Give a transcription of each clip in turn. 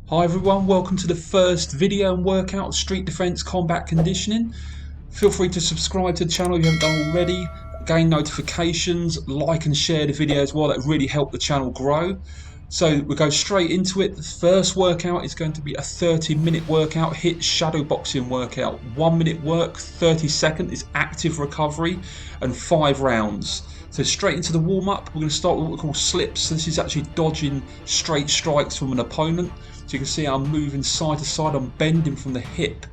Hi everyone, welcome to the first video and workout of Street Defence Combat Conditioning. Feel free to subscribe to the channel if you haven't done already, gain notifications, like and share the video as well. That really help the channel grow. So we'll go straight into it. The first workout is going to be a 30-minute workout, HIIT shadow boxing workout. 1 minute work, 30 seconds is active recovery and 5 rounds. So straight into the warm-up, we're going to start with what we call slips. So this is actually dodging straight strikes from an opponent. So you can see I'm moving side to side, I'm bending from the hip.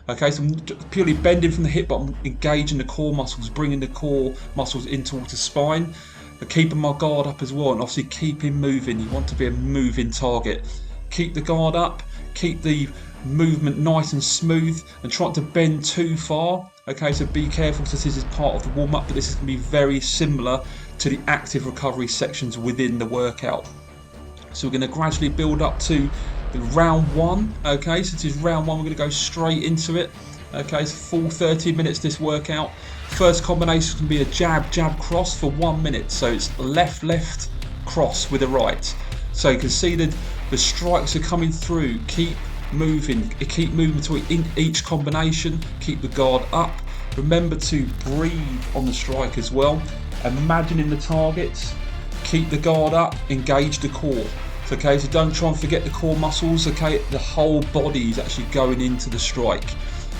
Okay, so I'm purely bending from the hip, but I'm engaging the core muscles, bringing the core muscles in towards the spine. But keeping my guard up as well, and obviously keeping moving. You want to be a moving target. Keep the guard up, keep the movement nice and smooth, and try not to bend too far. Okay, so be careful because this is part of the warm-up, but this is going to be very similar to the active recovery sections within the workout. So we're going to gradually build up to the round one. Okay, so this is round one, we're going to go straight into it. Okay, so full 30 minutes this workout. First combination can be a jab, jab, cross for 1 minute. So it's left, left, cross with a right. So you can see that the strikes are coming through. Keep moving between each combination. Keep the guard up. Remember to breathe on the strike as well. Imagining the targets. Keep the guard up. Engage the core. Okay, so don't try and forget the core muscles. Okay, the whole body is actually going into the strike.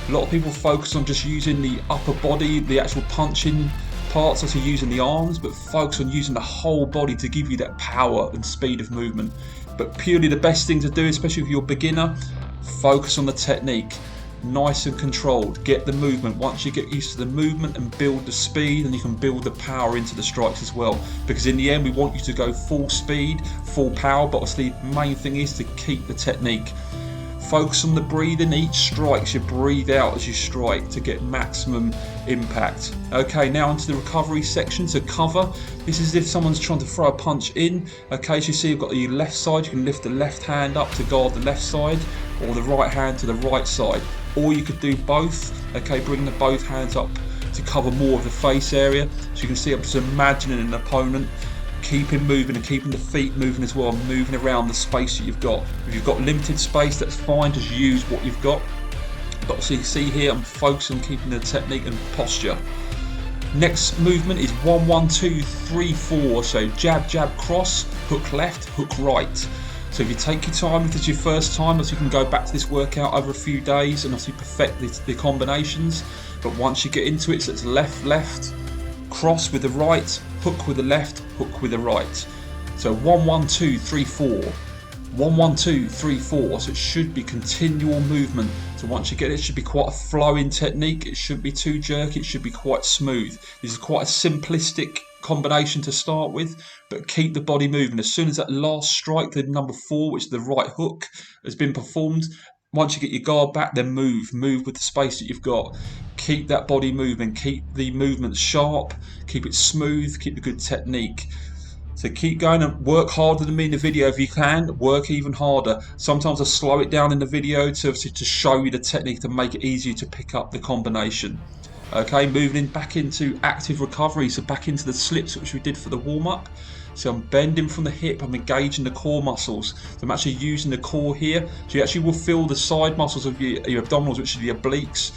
A lot of people focus on just using the upper body, the actual punching parts, also using the arms, but focus on using the whole body to give you that power and speed of movement. But purely the best thing to do, especially if you're a beginner, focus on the technique. Nice and controlled. Get the movement. Once you get used to the movement and build the speed, and you can build the power into the strikes as well. Because in the end, we want you to go full speed, full power, but obviously the main thing is to keep the technique. Focus on the breathing. Each strike, you breathe out as you strike to get maximum impact. Okay, now into the recovery section. So cover. This is if someone's trying to throw a punch in. Okay, so you see you've got the left side. You can lift the left hand up to guard the left side, or the right hand to the right side. Or you could do both. Okay, bring the both hands up to cover more of the face area. So you can see I'm just imagining an opponent. Keeping moving and keeping the feet moving as well, moving around the space that you've got. If you've got limited space, that's fine, just use what you've got. But so you see here, I'm focusing on keeping the technique and posture. Next movement is 1, 1, 2, 3, 4. So jab, jab, cross, hook left, hook right. So if you take your time, if this is your first time, so you can go back to this workout over a few days and obviously perfect the combinations. But once you get into it, so it's left, left, cross with the right, hook with the left, hook with the right. So 1, 1, 2, 3, 4. 1, 1, 2, 3, 4. So it should be continual movement. So once you get it, it should be quite a flowing technique. It shouldn't be too jerky. It should be quite smooth. This is quite a simplistic combination to start with, but keep the body moving. As soon as that last strike, the number 4, which is the right hook, has been performed, once you get your guard back, then move with the space that you've got. Keep that body moving, keep the movement sharp, keep it smooth, keep the good technique. So keep going and work harder than me in the video if you can, work even harder. Sometimes I slow it down in the video to show you the technique to make it easier to pick up the combination. Okay, moving back into active recovery, so back into the slips which we did for the warm-up. So I'm bending from the hip, I'm engaging the core muscles. So I'm actually using the core here. So you actually will feel the side muscles of your abdominals, which are the obliques,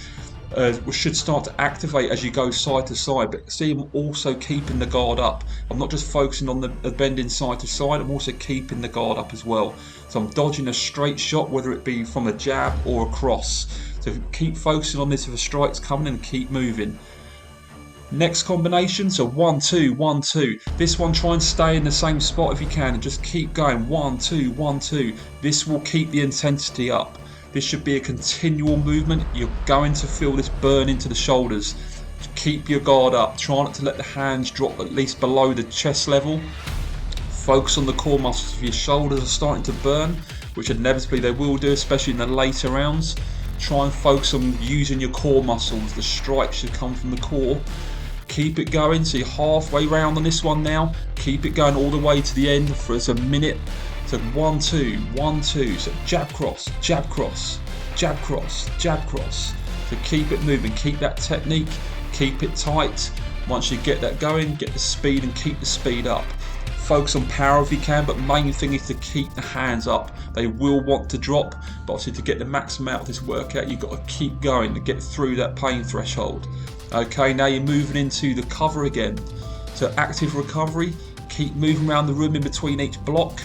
which should start to activate as you go side to side. But see, I'm also keeping the guard up. I'm not just focusing on the bending side to side, I'm also keeping the guard up as well. So I'm dodging a straight shot, whether it be from a jab or a cross. So keep focusing on this if a strike's coming and keep moving. Next combination, so 1, 2, 1, 2. This one, try and stay in the same spot if you can and just keep going. 1, 2, 1, 2. This will keep the intensity up. This should be a continual movement. You're going to feel this burn into the shoulders. Keep your guard up. Try not to let the hands drop at least below the chest level. Focus on the core muscles. If your shoulders are starting to burn, which inevitably they will do, especially in the later rounds, try and focus on using your core muscles. The strike should come from the core. Keep it going. So you're halfway round on this one now. Keep it going all the way to the end for a minute. So 1, 2, 1, 2. So jab cross, jab cross, jab cross, jab cross. So keep it moving. Keep that technique. Keep it tight. Once you get that going, get the speed and keep the speed up. focus on power if you can, but main thing is to keep the hands up. They will want to drop, but obviously to get the maximum out of this workout, you've got to keep going to get through that pain threshold. Okay, now you're moving into the cover again. So active recovery, keep moving around the room in between each block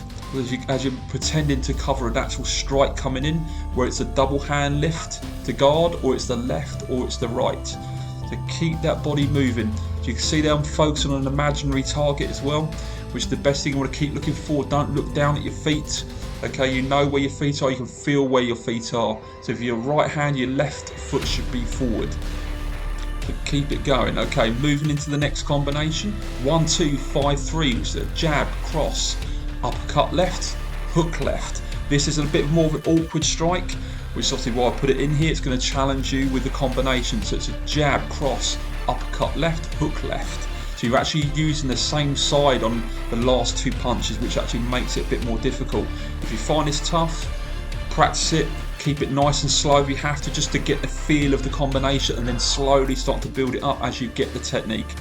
as you're pretending to cover an actual strike coming in, where it's a double hand lift to guard, or it's the left or it's the right. So keep that body moving. So you can see there I'm focusing on an imaginary target as well, which is the best thing you want to keep looking for. Don't look down at your feet. Okay, you know where your feet are, you can feel where your feet are. So if you're right hand, your left foot should be forward. So keep it going. Okay, moving into the next combination. 1, 2, 5, 3, which is a jab, cross, uppercut left, hook left. This is a bit more of an awkward strike, which is obviously why I put it in here. It's going to challenge you with the combination. So it's a jab, cross, uppercut left, hook left. So you're actually using the same side on the last 2 punches, which actually makes it a bit more difficult. If you find this tough, practice it. Keep it nice and slow if you have to, just to get the feel of the combination, and then slowly start to build it up as you get the technique.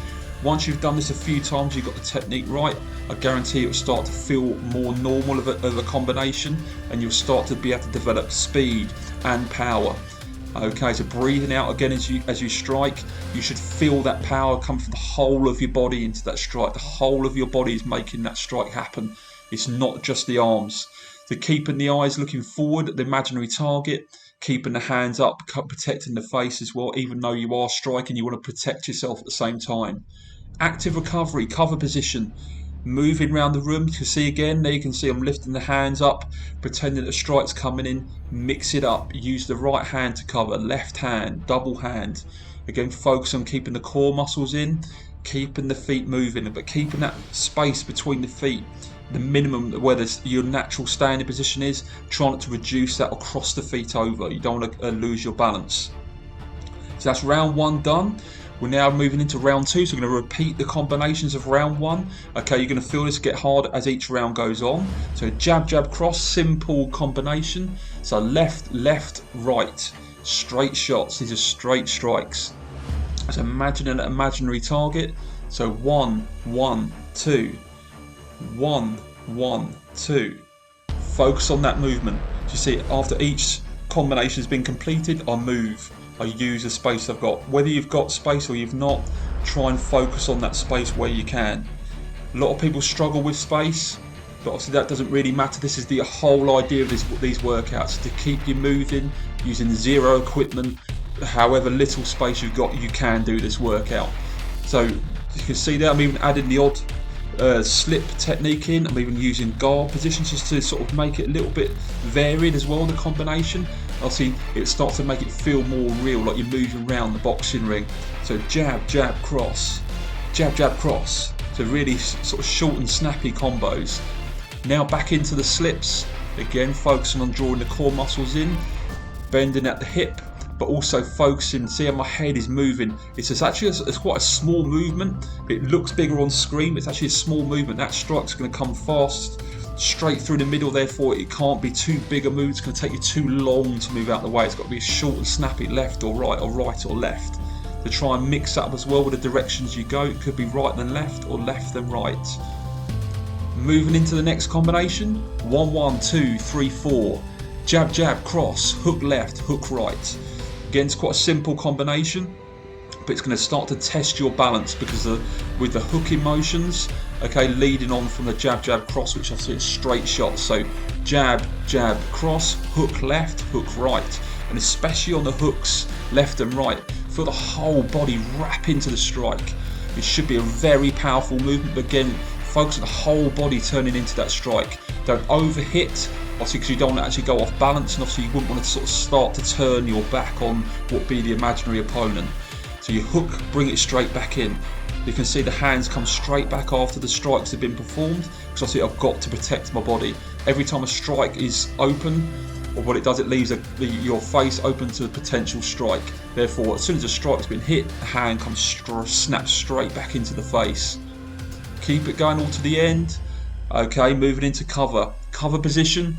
Once you've done this a few times, you've got the technique right, I guarantee it will start to feel more normal of a combination, and you'll start to be able to develop speed and power. Okay, so breathing out again as you strike, you should feel that power come from the whole of your body into that strike. The whole of your body is making that strike happen. It's not just the arms. So keeping the eyes looking forward at the imaginary target, keeping the hands up, protecting the face as well, even though you are striking, you want to protect yourself at the same time. Active recovery, cover position, moving around the room. You can see again, there you can see I'm lifting the hands up, pretending the strike's coming in, mix it up, use the right hand to cover, left hand, double hand. Again, focus on keeping the core muscles in, keeping the feet moving, but keeping that space between the feet, the minimum where your natural standing position is, try not to reduce that or cross the feet over. You don't want to lose your balance. So that's round 1 done. We're now moving into round 2, so we're going to repeat the combinations of round 1. Okay, you're going to feel this get hard as each round goes on. So jab, jab, cross, simple combination. So left, left, right, straight shots. These are straight strikes. So imagine an imaginary target. So 1, 1, 2. 1, 1, 2. Focus on that movement. You see, after each combination has been completed, I move. I use the space I've got. Whether you've got space or you've not, try and focus on that space where you can. A lot of people struggle with space, but obviously that doesn't really matter. This is the whole idea of these workouts, to keep you moving, using zero equipment, however little space you've got, you can do this workout. So you can see there, I'm even adding the odd slip technique in. I'm even using guard positions just to sort of make it a little bit varied as well, the combination. Obviously it starts to make it feel more real, like you're moving around the boxing ring. So jab, jab, cross, jab, jab, cross. So really sort of short and snappy combos. Now back into the slips, again focusing on drawing the core muscles in, bending at the hip, but also focusing, see how my head is moving. It's actually it's quite a small movement. It looks bigger on screen, but it's actually a small movement. That strike's going to come fast, straight through the middle, therefore it can't be too big a move. It's going to take you too long to move out the way. It's got to be short and snappy, left or right or left. To try and mix up as well with the directions you go. It could be right then left or left then right. Moving into the next combination, 1, 1, 2, 3, 4. Jab, jab, cross, hook left, hook right. Again, it's quite a simple combination, but it's going to start to test your balance because with the hooking motions, okay, leading on from the jab, jab, cross, which obviously is straight shots. So jab, jab, cross, hook left, hook right. And especially on the hooks, left and right, feel the whole body wrap into the strike. It should be a very powerful movement, but again, focus on the whole body turning into that strike. Don't overhit, obviously, because you don't want to actually go off balance, and obviously you wouldn't want to sort of start to turn your back on what would be the imaginary opponent. So you hook, bring it straight back in. You can see the hands come straight back after the strikes have been performed, because obviously I've got to protect my body. Every time a strike is open, or what it does, it leaves your face open to a potential strike. Therefore, as soon as a strike's been hit, the hand comes snaps straight back into the face. Keep it going all to the end. Okay, moving into cover. Cover position,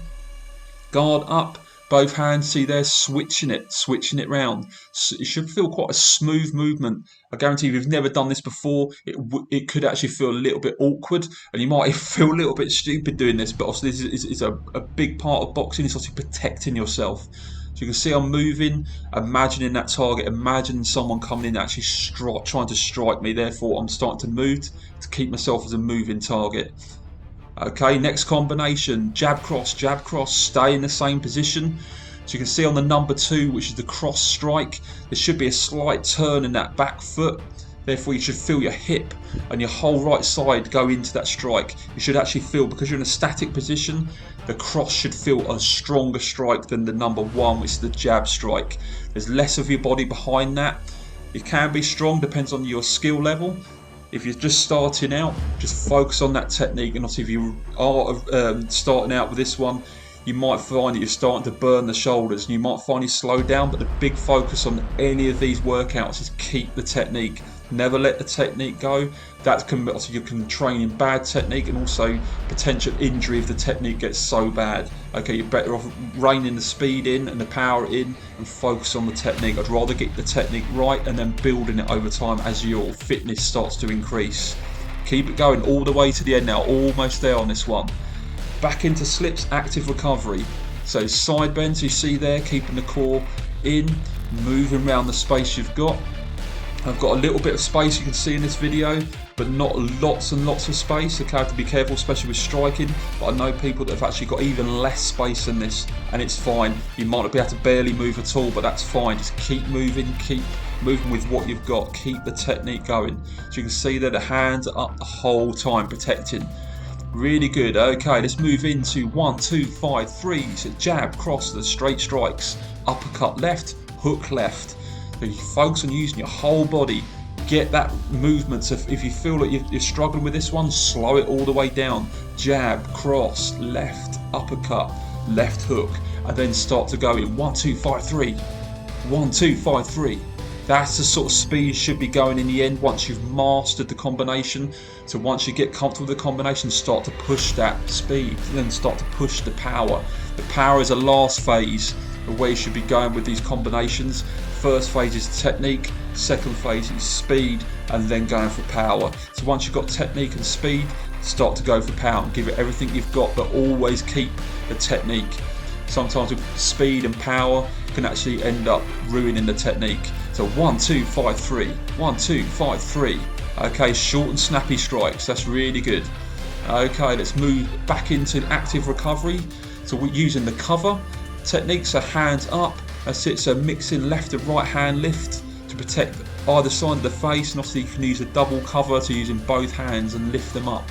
guard up, both hands, see there, switching it round. So it should feel quite a smooth movement. I guarantee if you've never done this before, it could actually feel a little bit awkward, and you might feel a little bit stupid doing this, but obviously this is a big part of boxing. It's obviously protecting yourself. So you can see I'm moving, imagining that target, imagine someone coming in actually trying to strike me, therefore I'm starting to move to keep myself as a moving target. Okay, next combination, jab cross, stay in the same position. So you can see on the number 2, which is the cross strike, there should be a slight turn in that back foot. Therefore you should feel your hip and your whole right side go into that strike. You should actually feel, because you're in a static position, the cross should feel a stronger strike than the number 1, which is the jab strike. There's less of your body behind that. It can be strong, depends on your skill level. If you're just starting out, just focus on that technique. And obviously if you are starting out with this one, you might find that you're starting to burn the shoulders and you might find you slow down, but the big focus on any of these workouts is keep the technique. Never let the technique go. That can, obviously you can train in bad technique and also potential injury if the technique gets so bad. Okay, you're better off reining the speed in and the power in and focus on the technique. I'd rather get the technique right and then building it over time as your fitness starts to increase. Keep it going all the way to the end now, almost there on this one. Back into slips, active recovery. So side bends, you see there, keeping the core in, moving around the space you've got. I've got a little bit of space you can see in this video, but not lots and lots of space. Okay, I have to be careful, especially with striking, but I know people that have actually got even less space than this, and it's fine. You might not be able to barely move at all, but that's fine. Just keep moving with what you've got. Keep the technique going. So you can see that the hands are up the whole time, protecting. Really good. Okay, let's move into 1, 2, 5, 3. So jab, cross, the straight strikes, uppercut left, hook left. So you focus on using your whole body. Get that movement. So if you feel that you're struggling with this one, slow it all the way down. Jab, cross, left, uppercut, left hook, and then start to go in 1, 2, 5, 3. 1, 2, 5, 3. That's the sort of speed you should be going in the end once you've mastered the combination. So once you get comfortable with the combination, start to push that speed, then start to push the power. The power is a last phase of where you should be going with these combinations. First phase is technique, second phase is speed, and then going for power. So once you've got technique and speed, start to go for power and give it everything you've got, but always keep the technique. Sometimes with speed and power can actually end up ruining the technique. So 1, 2, 5, 3. 1, 2, 5, 3. Okay, short and snappy strikes. That's really good. Okay, let's move back into active recovery. So we're using the cover technique. So hands up. That's it. So mixing left and right hand lift to protect either side of the face. And obviously you can use a double cover to using both hands and lift them up.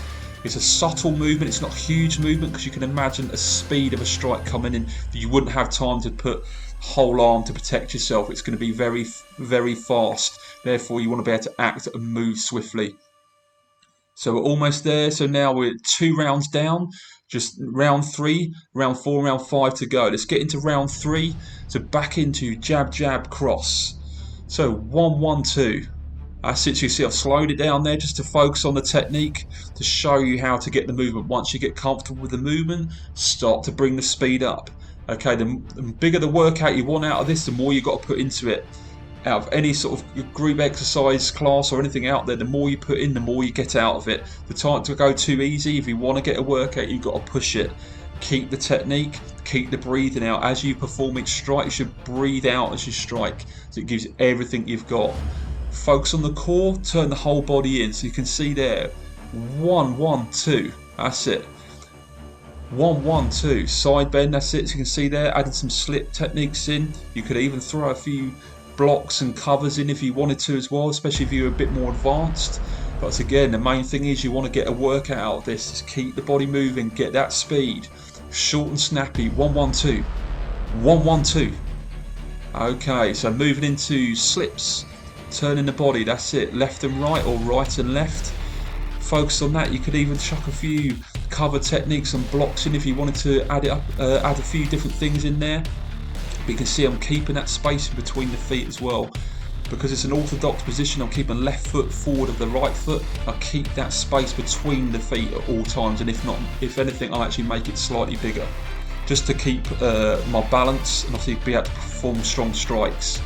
It's a subtle movement, it's not a huge movement, because you can imagine a speed of a strike coming in that you wouldn't have time to put whole arm to protect yourself. It's going to be very, very fast. Therefore, you want to be able to act and move swiftly. So we're almost there. So now we're 2 rounds down, just round 3, round 4, round 5 to go. Let's get into round 3. So back into jab, jab, cross. So 1, 1, 2. That's it. So you see I've slowed it down there just to focus on the technique, to show you how to get the movement. Once you get comfortable with the movement, start to bring the speed up. Okay, the bigger the workout you want out of this, the more you've got to put into it. Out of any sort of group exercise class or anything out there, the more you put in, the more you get out of it. The time to go too easy, if you want to get a workout, you've got to push it. Keep the technique, keep the breathing out. As you perform each strike, you should breathe out as you strike. So it gives you everything you've got. Focus on the core, turn the whole body in. So you can see there, 1, 1, 2. That's it. 1, 1, 2. Side bend. That's it. So you can see there, adding some slip techniques in. You could even throw a few blocks and covers in if you wanted to as well, especially if you're a bit more advanced. But again, the main thing is you want to get a workout out of this. Just keep the body moving, get that speed. Short and snappy. 1, 1, 2. 1, 1, 2. Okay, so moving into slips. Turning the body, that's it, left and right or right and left. Focus on that. You could even chuck a few cover techniques and blocks in if you wanted to add it up, add a few different things in there. But you can see I'm keeping that space in between the feet as well. Because it's an orthodox position, I'm keeping left foot forward of the right foot. I keep that space between the feet at all times, and if not, if anything, I'll actually make it slightly bigger. just to keep my balance and obviously be able to perform strong strikes.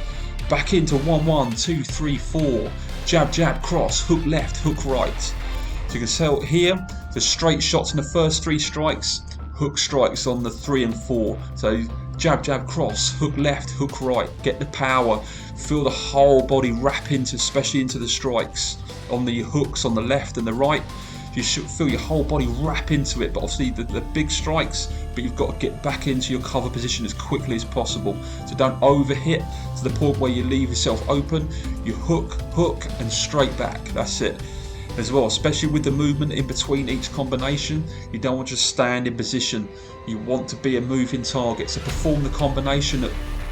Back into 1, 1, 2, 3, 4, jab, jab, cross, hook left, hook right. So you can see here, the straight shots in the first 3 strikes, hook strikes on the 3 and 4. So jab, jab, cross, hook left, hook right, get the power, feel the whole body wrap into, especially into the strikes on the hooks on the left and the right. You should feel your whole body wrap into it, but obviously the big strikes, but you've got to get back into your cover position as quickly as possible. So don't overhit to the point where you leave yourself open. You hook, hook, and straight back. That's it. As well, especially with the movement in between each combination, you don't want to just stand in position. You want to be a moving target. So perform the combination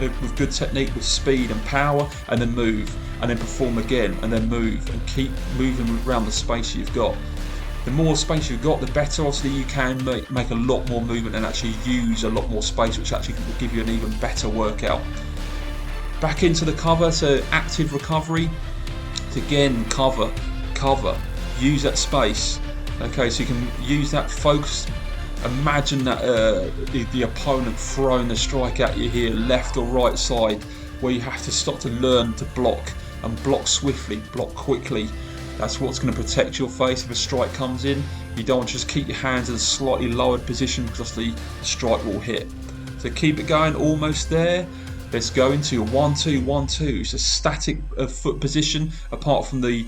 with good technique, with speed and power, and then move, and then perform again, and then move, and keep moving around the space you've got. The more space you've got, the better. Obviously, you can make a lot more movement and actually use a lot more space, which actually will give you an even better workout. Back into the cover, so active recovery. So again, cover, use that space. Okay, so you can use that focus. Imagine that the opponent throwing the strike at you here, left or right side, where you have to start to learn to block, and block swiftly, block quickly. That's what's going to protect your face if a strike comes in. You don't want to just keep your hands in a slightly lowered position because the strike will hit. So keep it going, almost there. Let's go into your 1, 2, 1, 2. It's a static foot position apart from the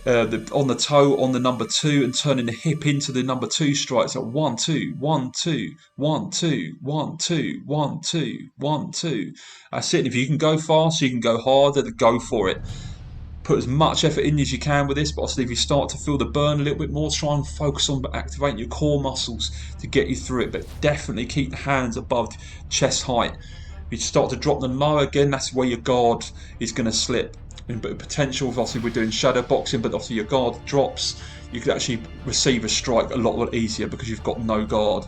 on the toe on the number 2 and turning the hip into the number 2 strike. So 1, 2, 1, 2, 1, 2, 1, 2, 1, 2, 1, 2. That's it. If you can go faster, you can go harder, then go for it. Put as much effort in as you can with this, but obviously if you start to feel the burn a little bit more, try and focus on activating your core muscles to get you through it, but definitely keep the hands above chest height. If you start to drop them low again, that's where your guard is going to slip. But potential, obviously we're doing shadow boxing, but obviously your guard drops, you could actually receive a strike a lot easier because you've got no guard.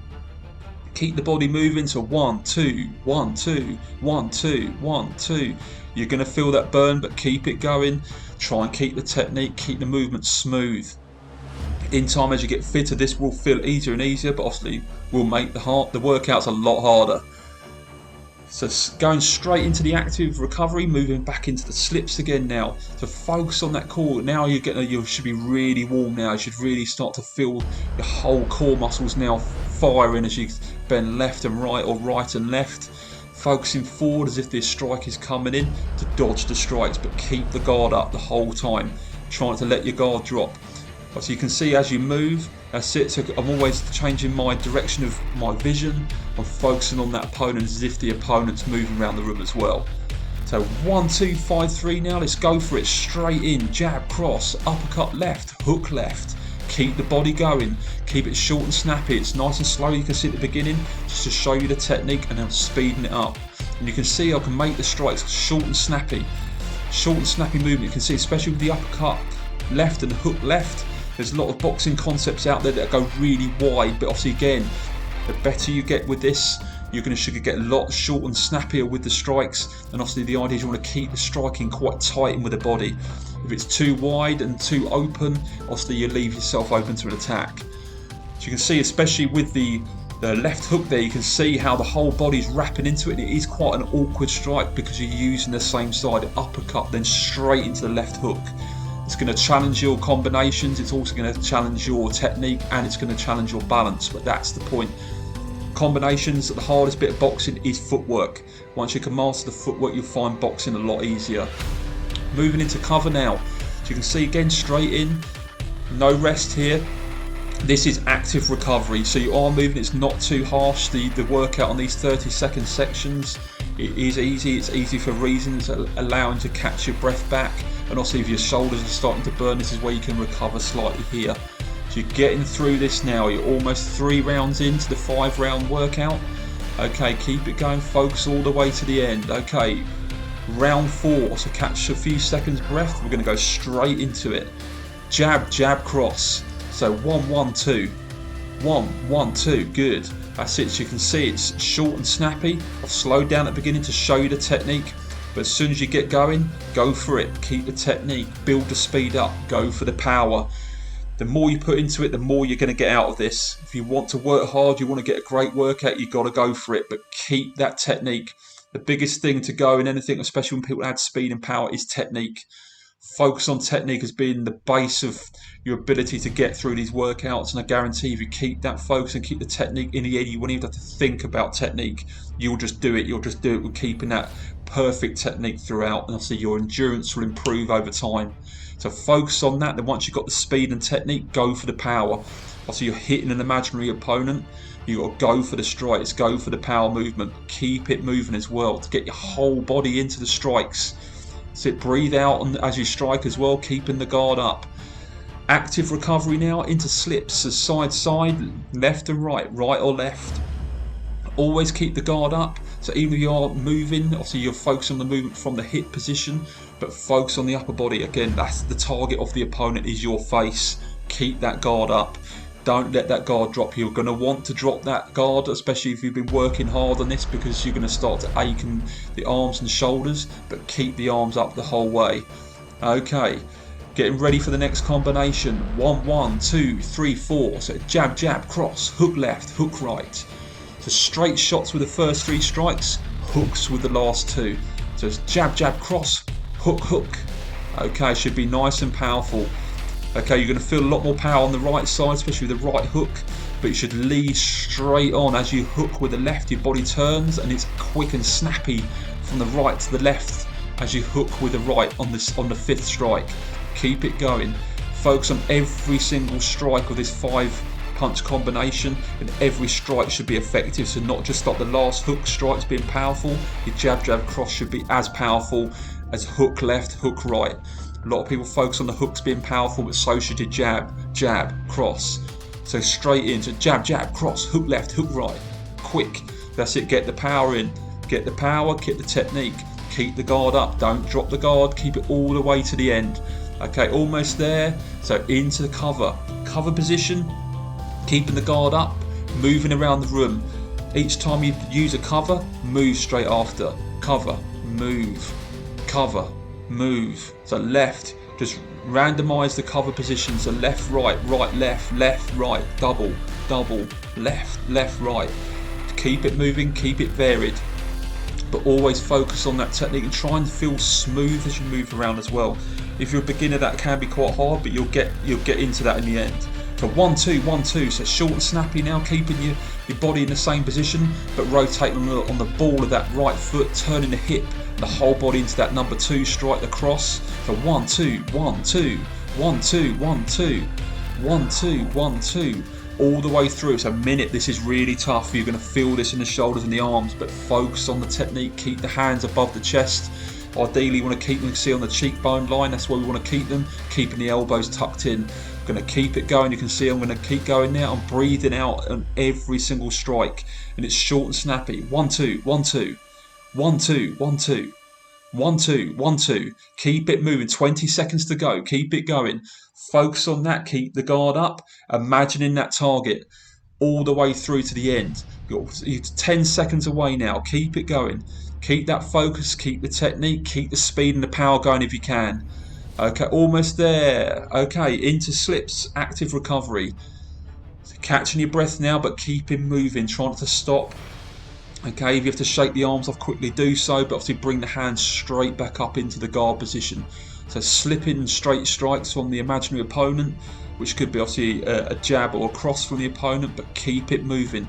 Keep the body moving, so 1, 2, 1, 2, 1, 2, 1, 2. You're going to feel that burn, but keep it going. Try and keep the technique, keep the movement smooth. In time, as you get fitter, this will feel easier and easier, but obviously will make the workouts a lot harder. So going straight into the active recovery, moving back into the slips again now. So focus on that core. Now you should be really warm now. You should really start to feel your whole core muscles now firing as you bend left and right or right and left. Focusing forward as if this strike is coming in to dodge the strikes, but keep the guard up the whole time. Trying to let your guard drop. So you can see as you move, that's it. So I'm always changing my direction of my vision. I'm focusing on that opponent as if the opponent's moving around the room as well. So 1, 2, 5, 3 now. Let's go for it. Straight in, jab, cross, uppercut left, hook left. Keep the body going. Keep it short and snappy. It's nice and slow. You can see at the beginning, just to show you the technique, and I'm speeding it up. And you can see I can make the strikes short and snappy. Short and snappy movement. You can see, especially with the uppercut left and the hook left. There's a lot of boxing concepts out there that go really wide, but obviously again, the better you get with this, you're going to get a lot short and snappier with the strikes. And obviously the idea is you want to keep the striking quite tight in with the body. If it's too wide and too open, obviously you leave yourself open to an attack. So you can see, especially with the left hook there, you can see how the whole body's wrapping into it. It is quite an awkward strike because you're using the same side, uppercut, then straight into the left hook. It's going to challenge your combinations, it's also going to challenge your technique, and it's going to challenge your balance, but that's the point. Combinations, the hardest bit of boxing is footwork. Once you can master the footwork, you'll find boxing a lot easier. Moving into cover now. So you can see again, straight in, no rest here. This is active recovery, so you are moving, it's not too harsh. The workout on these 30-second sections, it is easy. It's easy for reasons allowing to catch your breath back, and also if your shoulders are starting to burn, this is where you can recover slightly here. So you're getting through this now. You're almost 3 rounds into the 5-round workout. Okay, keep it going, focus all the way to the end. Okay, round 4, so catch a few seconds breath. We're going to go straight into it. Jab, jab, cross. So 1, 1, 2. 1, 1, 2, good. That's it. So you can see it's short and snappy. I've slowed down at the beginning to show you the technique, but as soon as you get going, go for it. Keep the technique, build the speed up, go for the power. The more you put into it, the more you're going to get out of this. If you want to work hard, you want to get a great workout, you've got to go for it. But keep that technique. The biggest thing to go in anything, especially when people add speed and power, is technique. Focus on technique as being the base of your ability to get through these workouts, and I guarantee if you keep that focus and keep the technique in the head, you won't even have to think about technique. You'll just do it. You'll just do it with keeping that perfect technique throughout, and obviously your endurance will improve over time. So focus on that. Then once you've got the speed and technique, go for the power. Obviously you're hitting an imaginary opponent, you've got to go for the strikes, go for the power movement. Keep it moving as well to get your whole body into the strikes. So breathe out as you strike as well, keeping the guard up. Active recovery now into slips, so side, left and right or left. Always keep the guard up. So even if you are moving, obviously you're focusing on the movement from the hip position, but focus on the upper body. Again, that's the target of the opponent, is your face. Keep that guard up. Don't let that guard drop. You're going to want to drop that guard, especially if you've been working hard on this, because you're going to start to ache in the arms and shoulders, but keep the arms up the whole way. Okay, getting ready for the next combination. 1, 1, 2, 3, 4. So jab, jab, cross, hook left, hook right. So straight shots with the first 3 strikes, hooks with the last 2. So it's jab, jab, cross, hook, hook. Okay, should be nice and powerful. Okay, you're going to feel a lot more power on the right side, especially with the right hook, but you should lead straight on. As you hook with the left, your body turns and it's quick and snappy from the right to the left as you hook with the right on the 5th strike. Keep it going. Focus on every single strike of this 5-punch combination, and every strike should be effective. So not just like the last hook strikes being powerful, your jab, jab, cross should be as powerful as hook left, hook right. A lot of people focus on the hooks being powerful, but so should your jab, jab, cross. So straight into jab, jab, cross, hook left, hook right. Quick. That's it. Get the power in. Get the power, get the technique. Keep the guard up. Don't drop the guard. Keep it all the way to the end. Okay, almost there. So into the cover. Cover position. Keeping the guard up. Moving around the room. Each time you use a cover, move straight after. Cover, move, cover, move. So left, just randomize the cover position. So left, right, right, left, left, right, double, double, left, left, right. Keep it moving, keep it varied, but always focus on that technique and try and feel smooth as you move around as well. If you're a beginner, that can be quite hard, but you'll get into that in the end. So 1, 2, 1, 2. So short and snappy now, keeping your body in the same position, but rotating on the ball of that right foot, turning the hip, the whole body into that number 2 strike, the cross. So 1, 2, 1, 2, 1, 2, 1, 2, 1, 2, 1, 2, all the way through. It's a minute. This is really tough. You're going to feel this in the shoulders and the arms, but focus on the technique. Keep the hands above the chest. Ideally, you want to keep them, see, on the cheekbone line. That's where we want to keep them. Keeping the elbows tucked in. I'm going to keep it going. You can see I'm going to keep going now. I'm breathing out on every single strike, and it's short and snappy. 1, 2, 1, 2, 1, 2, 1, 2, 1, 2, 1, 2. Keep it moving. 20 seconds to go. Keep it going. Focus on that. Keep the guard up. Imagining that target all the way through to the end. You're 10 seconds away now. Keep it going. Keep that focus. Keep the technique. Keep the speed and the power going if you can. Okay, almost there. Okay, into slips, active recovery. So catching your breath now, but keeping moving, trying not to stop. Okay, if you have to shake the arms off, quickly do so, but obviously bring the hands straight back up into the guard position. So slipping straight strikes from the imaginary opponent, which could be obviously a jab or a cross from the opponent, but keep it moving.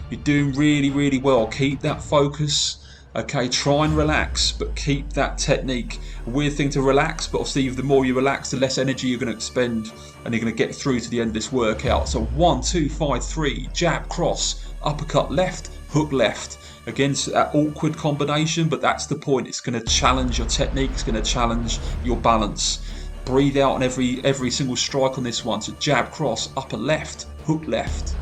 You're doing really, really well. Keep that focus. Okay, try and relax, but keep that technique. A weird thing to relax, but obviously the more you relax, the less energy you're going to expend, and you're going to get through to the end of this workout. So 1, 2, 5, 3, jab, cross, uppercut left, hook left. Again, that awkward combination, but that's the point. It's going to challenge your technique. It's going to challenge your balance. Breathe out on every single strike on this one. So jab, cross, upper left, hook left.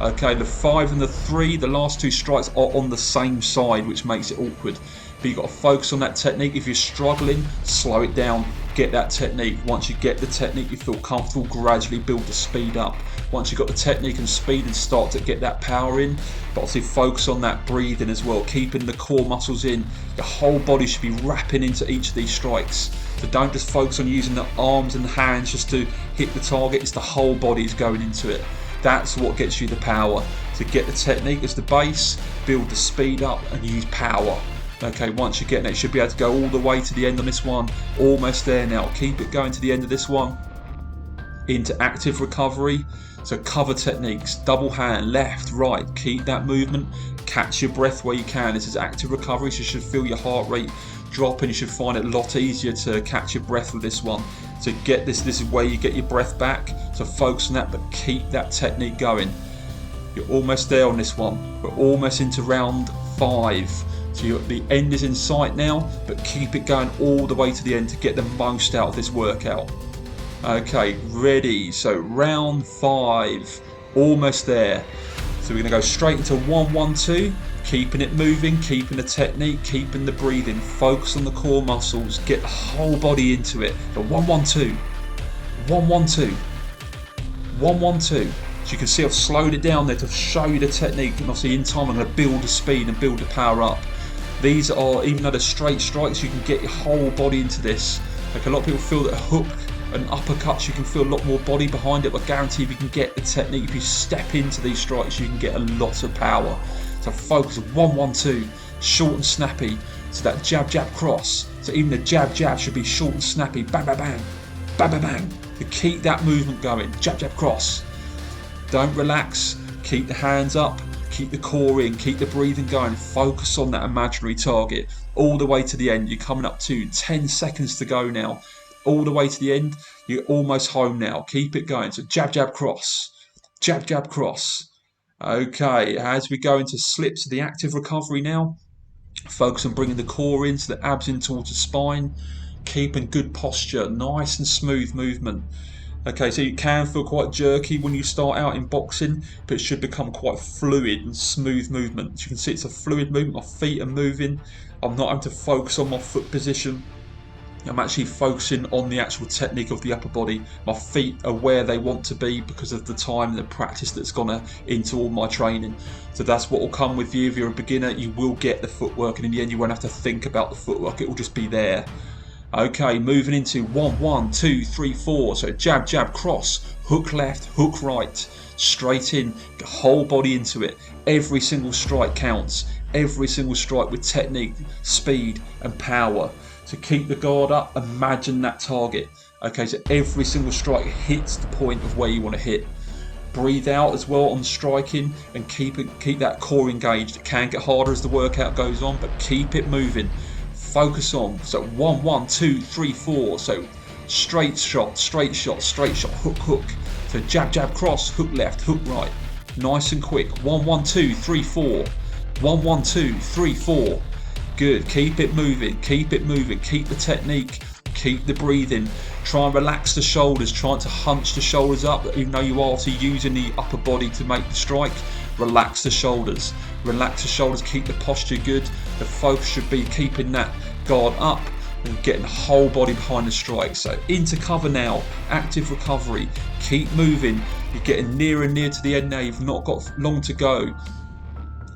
Okay, the 5 and the 3, the last 2 strikes are on the same side, which makes it awkward. But you've got to focus on that technique. If you're struggling, slow it down. Get that technique. Once you get the technique, you feel comfortable, gradually build the speed up. Once you've got the technique and speed, and start to get that power in, but obviously focus on that breathing as well, keeping the core muscles in. Your whole body should be wrapping into each of these strikes. So don't just focus on using the arms and the hands just to hit the target, it's the whole body is going into it. That's what gets you the power. To get the technique as the base, build the speed up and use power. Okay, once you're getting it, you should be able to go all the way to the end on this one. Almost there now. Keep it going to the end of this one. Into active recovery. So cover techniques, double hand, left, right. Keep that movement. Catch your breath where you can. This is active recovery, so you should feel your heart rate drop and you should find it a lot easier to catch your breath with this one. So get this is where you get your breath back. So focus on that, but keep that technique going. You're almost there on this one. We're almost into round 5. So the end is in sight now, but keep it going all the way to the end to get the most out of this workout. Okay, ready. So round 5, almost there. So we're going to go straight into 1-1-2, keeping it moving, keeping the technique, keeping the breathing, focus on the core muscles, get the whole body into it. The 1-1-2, 1-1-2, 1-1-2. So you can see I've slowed it down there to show you the technique, and obviously in time I'm going to build the speed and build the power up. These are, even though they're straight strikes, you can get your whole body into this. Like a lot of people feel that a hook and uppercuts, you can feel a lot more body behind it, but I guarantee if you can get the technique, if you step into these strikes, you can get a lot of power. So focus on 1-1-2, short and snappy. So that jab, jab, cross. So even the jab, jab should be short and snappy. Bang, bang, bang, bang, bang, bang. To keep that movement going. Jab, jab, cross. Don't relax. Keep the hands up. Keep the core in, keep the breathing going, focus on that imaginary target all the way to the end. You're coming up to 10 seconds to go now. All the way to the end, you're almost home now. Keep it going. So jab, jab, cross. Jab, jab, cross. Okay, as we go into slips of the active recovery now, focus on bringing the core in, so the abs in towards the spine, keeping good posture, nice and smooth movement. Okay, so you can feel quite jerky when you start out in boxing, but it should become quite fluid and smooth movement. As you can see, it's a fluid movement. My feet are moving. I'm not having to focus on my foot position. I'm actually focusing on the actual technique of the upper body. My feet are where they want to be because of the time and the practice that's gone into all my training. So that's what will come with you. If you're a beginner, you will get the footwork, and in the end you won't have to think about the footwork. It will just be there. Okay, moving into 1-1-2-3-4. So jab, jab, cross, hook left, hook right, straight in, the whole body into it. Every single strike counts. Every single strike with technique, speed and power. So keep the guard up, imagine that target. Okay, so every single strike hits the point of where you want to hit. Breathe out as well on striking and keep that core engaged. It can get harder as the workout goes on, but keep it moving. Focus on. So 1-1-2-3-4. So straight shot, hook, hook. So jab, jab, cross, hook left, hook right. Nice and quick. 1-1-2-3-4. 1-1-2-3-4. Good. Keep it moving. Keep it moving. Keep the technique. Keep the breathing. Try and relax the shoulders. Trying to hunch the shoulders up, even though you are using the upper body to make the strike. Relax the shoulders. Relax the shoulders. Keep the posture good. The focus should be keeping that guard up and getting the whole body behind the strike. So into cover now. Active recovery. Keep moving. You're getting nearer and near to the end now. You've not got long to go.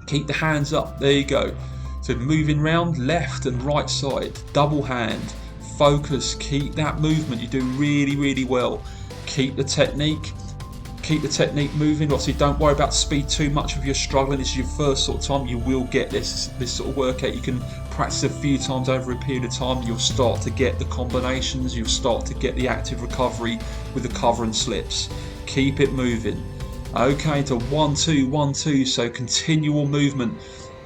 Keep the hands up. There you go. So moving round left and right side. Double hand. Focus. Keep that movement. You're doing really, really well. Keep the technique. Keep the technique moving. Obviously, don't worry about speed too much if you're struggling. This is your first sort of time. You will get this sort of workout. You can practice a few times over a period of time. You'll start to get the combinations. You'll start to get the active recovery with the cover and slips. Keep it moving. Okay, to 1-2-1-2. So continual movement.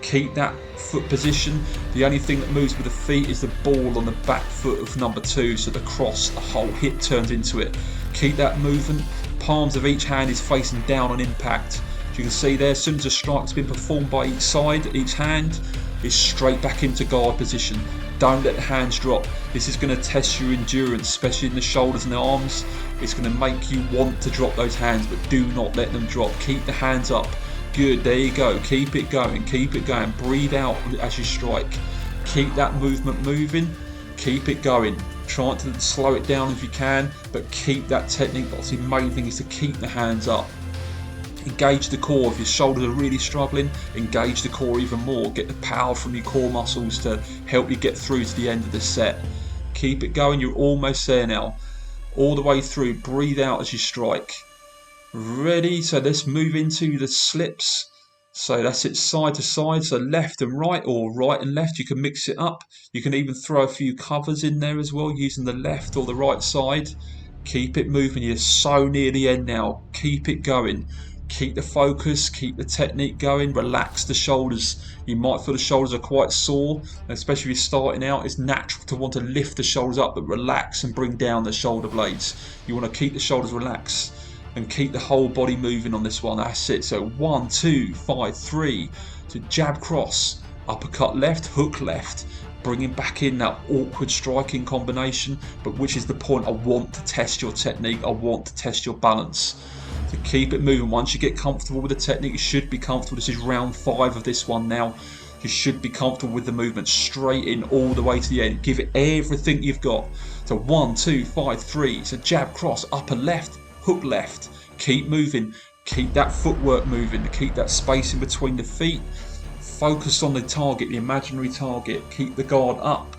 Keep that foot position. The only thing that moves with the feet is the ball on the back foot of number 2. So the cross, the whole hip turns into it. Keep that movement. Palms of each hand is facing down on impact. As you can see there, as soon as a strike's been performed by each side, each hand is straight back into guard position. Don't let the hands drop. This is going to test your endurance, especially in the shoulders and the arms. It's going to make you want to drop those hands, but do not let them drop. Keep the hands up. Good, there you go. Keep it going. Keep it going. Breathe out as you strike. Keep that movement moving. Keep it going. Try to slow it down if you can, but keep that technique. Obviously, the main thing is to keep the hands up. Engage the core. If your shoulders are really struggling, engage the core even more. Get the power from your core muscles to help you get through to the end of the set. Keep it going. You're almost there now. All the way through. Breathe out as you strike. Ready? So let's move into the slips. So that's it, side to side, so left and right, or right and left. You can mix it up. You can even throw a few covers in there as well, using the left or the right side. Keep it moving. You're so near the end now. Keep it going. Keep the focus, keep the technique going. Relax the shoulders. You might feel the shoulders are quite sore, especially if you're starting out. It's natural to want to lift the shoulders up, but relax and bring down the shoulder blades. You want to keep the shoulders relaxed and keep the whole body moving on this one. That's it. So 1, 2, 5, 3. So jab cross, uppercut left, hook left. Bringing back in that awkward striking combination, but which is the point. I want to test your technique. I want to test your balance. So keep it moving. Once you get comfortable with the technique, you should be comfortable. This is round 5 of this one now. You should be comfortable with the movement, straight in all the way to the end. Give it everything you've got. So 1, 2, 5, 3. So jab cross, upper left, hook left. Keep moving. Keep that footwork moving. Keep that space in between the feet. Focus on the target, the imaginary target. Keep the guard up.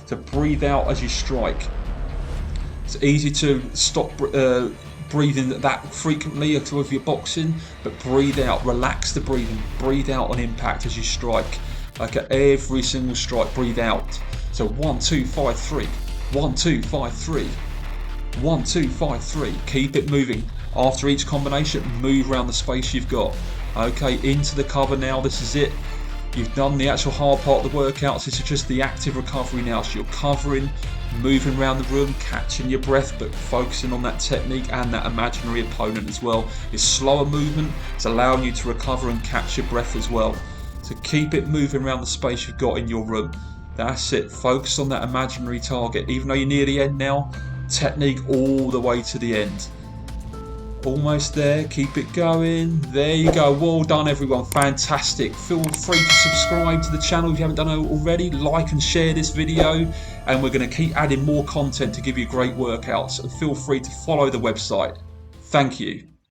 So breathe out as you strike. It's easy to stop breathing that frequently if you're boxing, but breathe out. Relax the breathing. Breathe out on impact as you strike. Like at every single strike, breathe out. So 1, 2, 5, 3. 1, 2, 5, 3. 1, 2, 5, 3. Keep it moving. After each combination, move around the space you've got. Okay, into the cover now. This is it. You've done the actual hard part of the workouts. This is just the active recovery now. So you're covering, moving around the room, catching your breath, but focusing on that technique and that imaginary opponent as well. It's slower movement. It's allowing you to recover and catch your breath as well. So keep it moving around the space you've got in your room. That's it. Focus on that imaginary target. Even though you're near the end now, technique all the way to the end. Almost there. Keep it going. There you go. Well done, everyone. Fantastic. Feel free to subscribe to the channel if you haven't done it already. Like and share this video, and we're going to keep adding more content to give you great workouts. And feel free to follow the website. Thank you.